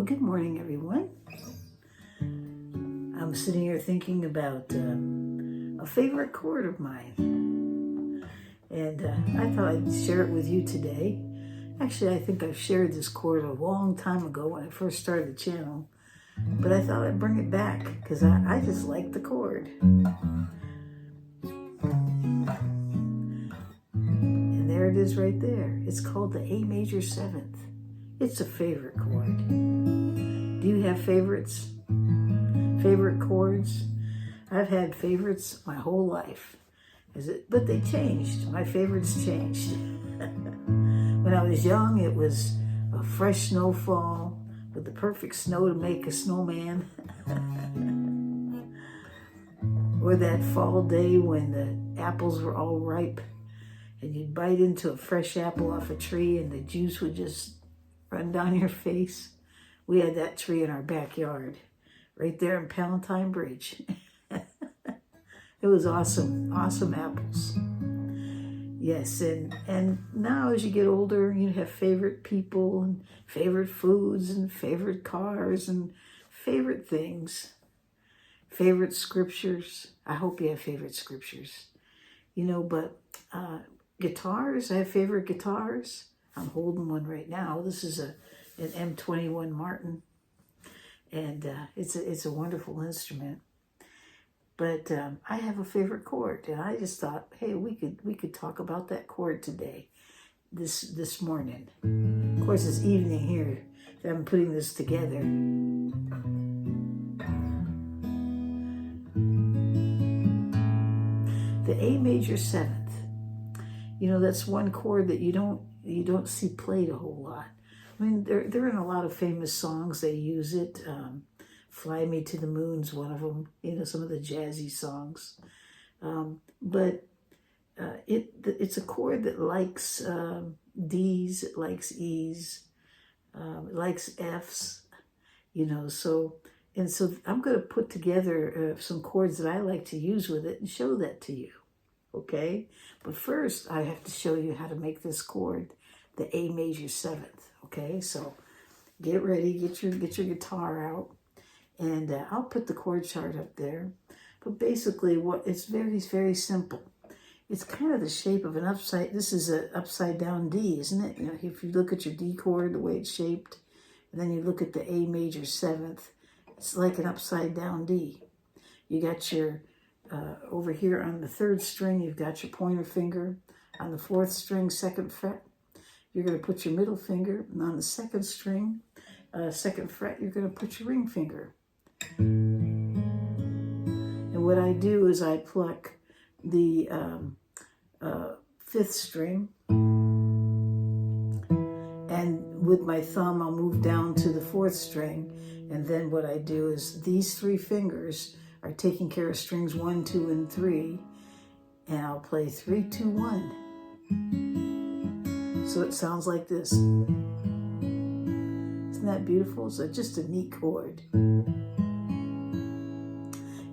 Well, good morning, everyone. I'm sitting here thinking about a favorite chord of mine. And I thought I'd share it with you today. Actually, I think I've shared this chord a long time ago when I first started the channel. But I thought I'd bring it back because I just like the chord. And there it is right there. It's called the A major 7th. It's a favorite chord. Do you have favorites? Favorite chords? I've had favorites my whole life. But they changed. My favorites changed. When I was young, it was a fresh snowfall with the perfect snow to make a snowman. Or that fall day when the apples were all ripe and you'd bite into a fresh apple off a tree and the juice would just run down your face. We had that tree in our backyard, right there in Palatine Bridge. It was awesome, awesome apples. Yes, and now as you get older, you have favorite people and favorite foods and favorite cars and favorite things, favorite scriptures. I hope you have favorite scriptures. But guitars, I have favorite guitars. I'm holding one right now. This is an M21 Martin, and it's a wonderful instrument. But I have a favorite chord, and I just thought, hey, we could talk about that chord today, this morning. Of course, it's evening here that I'm putting this together. The A major 7th. That's one chord that you don't see played a whole lot. I mean, they're in a lot of famous songs. They use it. Fly Me to the Moon's one of them. Some of the jazzy songs. But it's a chord that likes D's, it likes E's, it likes F's. So I'm going to put together some chords that I like to use with it and show that to you. Okay, but first I have to show you how to make this chord the A major 7th. Okay, so get ready, get your guitar out, and I'll put the chord chart up there. But basically, it's very, very simple. It's kind of the shape of an this is an upside down D, isn't it? If you look at your D chord, the way it's shaped, and then you look at the A major 7th, it's like an upside down D. You got your over here on the 3rd string, you've got your pointer finger. On the 4th string, 2nd fret, you're going to put your middle finger. And on the 2nd string, 2nd fret, you're going to put your ring finger. And what I do is I pluck the 5th string. And with my thumb, I'll move down to the 4th string. And then what I do is these 3 fingers are taking care of strings 1, 2, and 3, and I'll play 3, 2, 1. So it sounds like this. Isn't that beautiful? It's just a neat chord.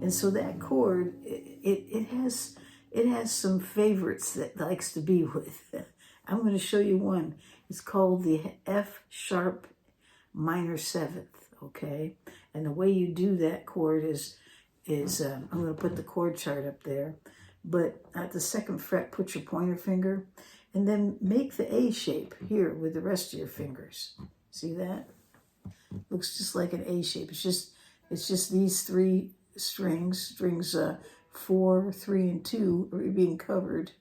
And so that chord, it has some favorites that it likes to be with. I'm going to show you one. It's called the F sharp minor 7th. Okay, and the way you do that chord is I'm going to put the chord chart up there, but at the 2nd fret, put your pointer finger, and then make the A shape here with the rest of your fingers. See that? Looks just like an A shape. It's just these 3 strings 4, 3, and 2 are being covered,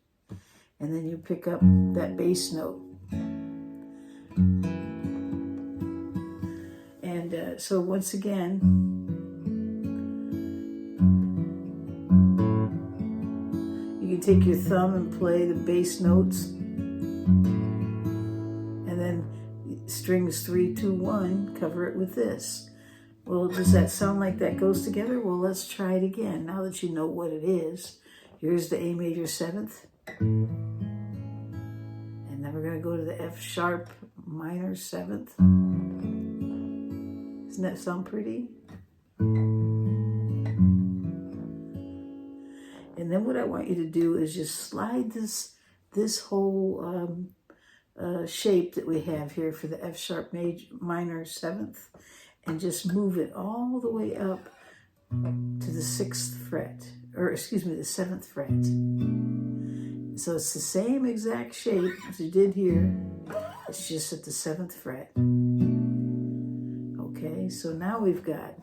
and then you pick up that bass note. And so once again, you can take your thumb and play the bass notes, and then strings 3, 2, 1, cover it with this. Well, does that sound like that goes together? Well, let's try it again. Now that you know what it is, here's the A major 7th, and then we're going to go to the F sharp minor 7th. Doesn't that sound pretty? And then what I want you to do is just slide this whole shape that we have here for the F sharp minor 7th, and just move it all the way up to the 6th fret, or excuse me, the 7th fret. So it's the same exact shape as you did here. It's just at the 7th fret. Okay, so now we've got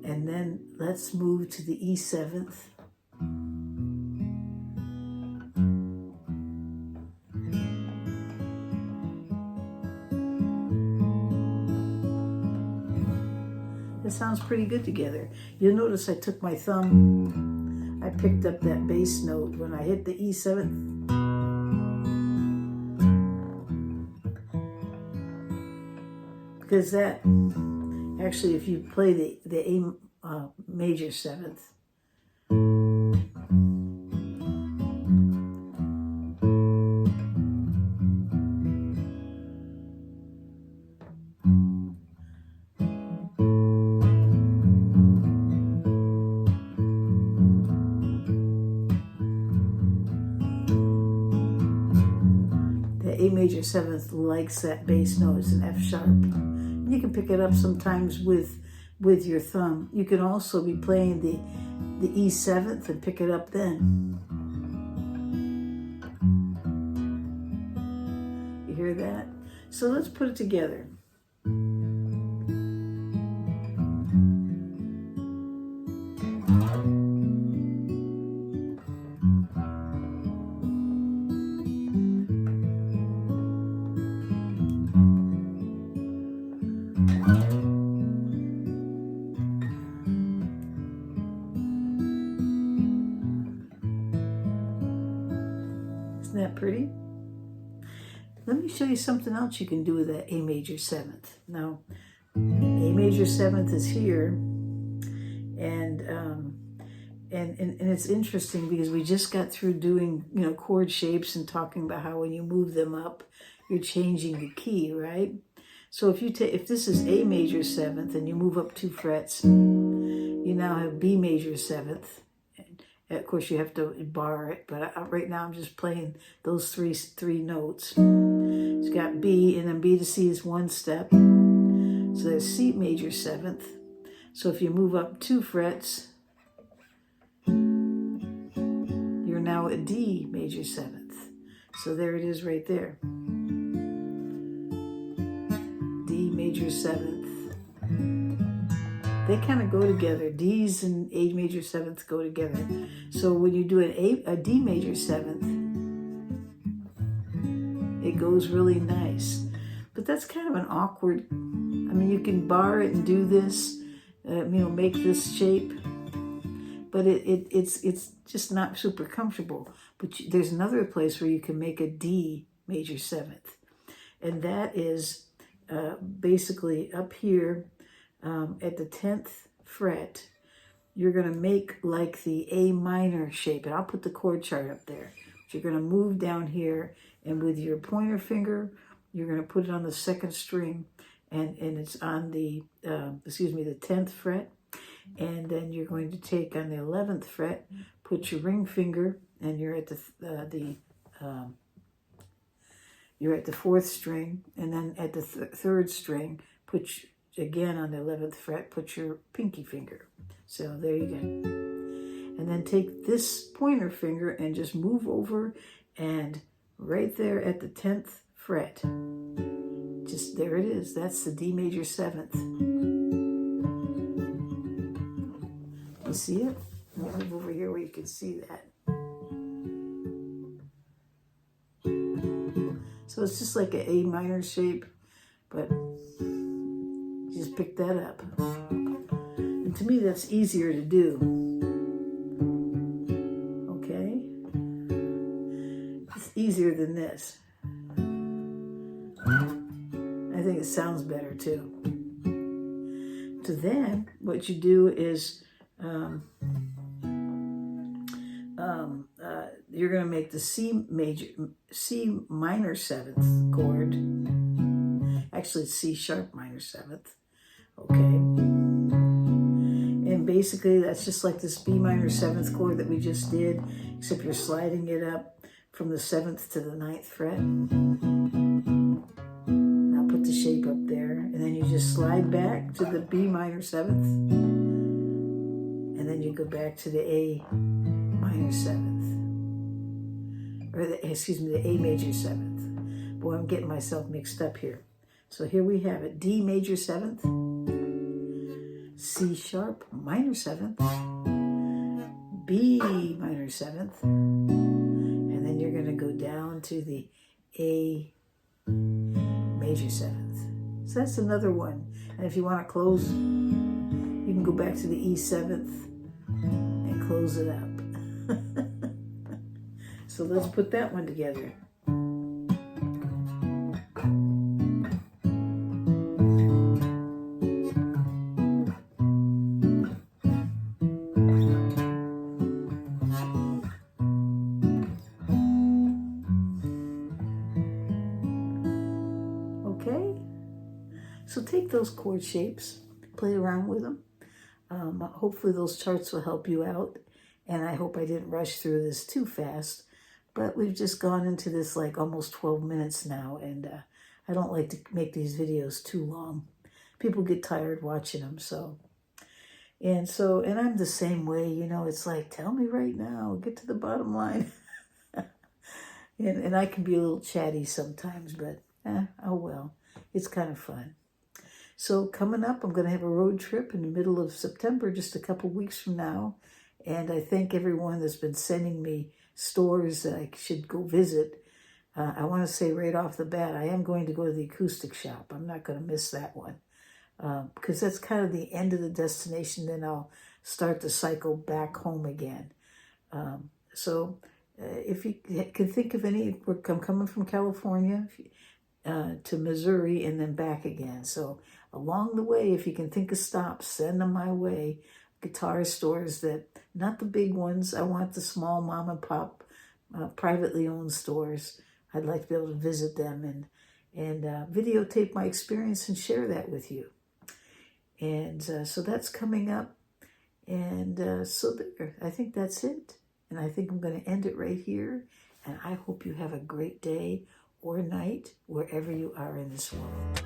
and then let's move to the E7th. It sounds pretty good together. You'll notice I took my thumb, I picked up that bass note when I hit the E7th. Because that, actually, if you play the A major 7th, A major 7th likes that bass note. It's an F sharp. You can pick it up sometimes with your thumb. You can also be playing the E7th and pick it up then. You hear that? So let's put it together. Isn't that pretty? Let me show you something else you can do with that A major 7th. Now, A major 7th is here, and it's interesting because we just got through doing, you know, chord shapes and talking about how when you move them up, you're changing the key, right? So if this is A major 7th and you move up 2 frets, you now have B major 7th. Of course, you have to bar it, but right now I'm just playing those three notes. It's got B, and then B to C is 1 step. So there's C major 7th. So if you move up 2 frets, you're now at D major 7th. So there it is right there. D major 7th. They kind of go together. D's and A major 7th go together. So when you do a D major 7th, it goes really nice. But that's kind of an awkward, I mean, you can bar it and do this, you know, make this shape, but it's just not super comfortable. But there's another place where you can make a D major 7th. And that is basically up here, at the 10th fret, you're going to make like the A minor shape. And I'll put the chord chart up there. But you're going to move down here, and with your pointer finger, you're going to put it on the 2nd string, and it's on the, the 10th fret. And then you're going to take on the 11th fret, put your ring finger, and you're at the 4th string. And then at the 3rd string, again on the 11th fret, put your pinky finger. So there you go. And then take this pointer finger and just move over, and right there at the 10th fret, just there it is. That's the D major 7th. You see it? I'll move over here where you can see that. So it's just like an A minor shape, but just pick that up. And to me, that's easier to do. Okay? It's easier than this. I think it sounds better too. So then, what you do is you're going to make the C minor 7th chord. Actually, it's C sharp minor 7th. Okay. And basically that's just like this B minor 7th chord that we just did, except you're sliding it up from the 7th to the 9th fret. Now put the shape up there, and then you just slide back to the B minor 7th, and then you go back to the A minor 7th, or the A major 7th. Boy, I'm getting myself mixed up here. So here we have it: D major 7th, C sharp minor 7th, B minor 7th, and then you're going to go down to the A major 7th. So that's another one. And if you want to close, you can go back to the E 7th and close it up. So let's put that one together. Okay, so take those chord shapes, play around with them. Hopefully those charts will help you out, and I hope I didn't rush through this too fast, but we've just gone into this like almost 12 minutes now, and I don't like to make these videos too long. People get tired watching them, and I'm the same way, you know. It's like, tell me right now, get to the bottom line. and I can be a little chatty sometimes, but oh well, it's kind of fun. So coming up, I'm going to have a road trip in the middle of September, just a couple weeks from now. And I thank everyone that's been sending me stores that I should go visit. I want to say right off the bat, I am going to go to the acoustic shop. I'm not going to miss that one, because that's kind of the end of the destination. Then I'll start the cycle back home again. If you can think of any, I'm coming from California to Missouri and then back again. So along the way, if you can think of stops, send them my way. Guitar stores that, not the big ones. I want the small mom and pop, privately owned stores. I'd like to be able to visit them and videotape my experience and share that with you. And so that's coming up. And so there, I think that's it. And I think I'm going to end it right here. And I hope you have a great day or night wherever you are in this world.